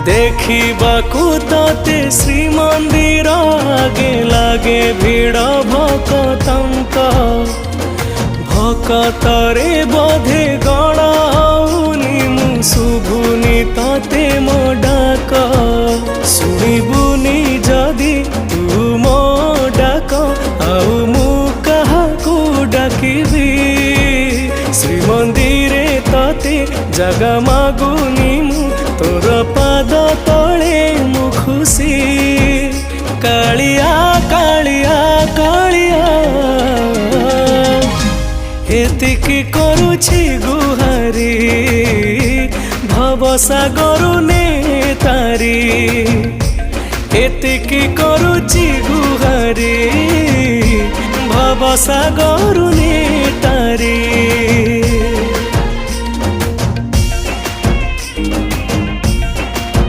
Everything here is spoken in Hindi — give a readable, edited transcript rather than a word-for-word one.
देखिबाकू तोते श्रीमंदिर आगे लागे भिड़ भक्तंक भक्तरे बोधे गणाउनी मु शुभुनी तोते मो डाक शुणिबुनी जदि तू मो डाक आउ मु काहाकू डाकिबी श्रीमंदिरे तोते जगा मागुनी मु तोर पाद तले मु खुशी कालिया कालिया कालिया एतिकी करुछि गुहारी भवसागर ने तारी एतिकी करुछि गुहारी भवसागर ने तारी।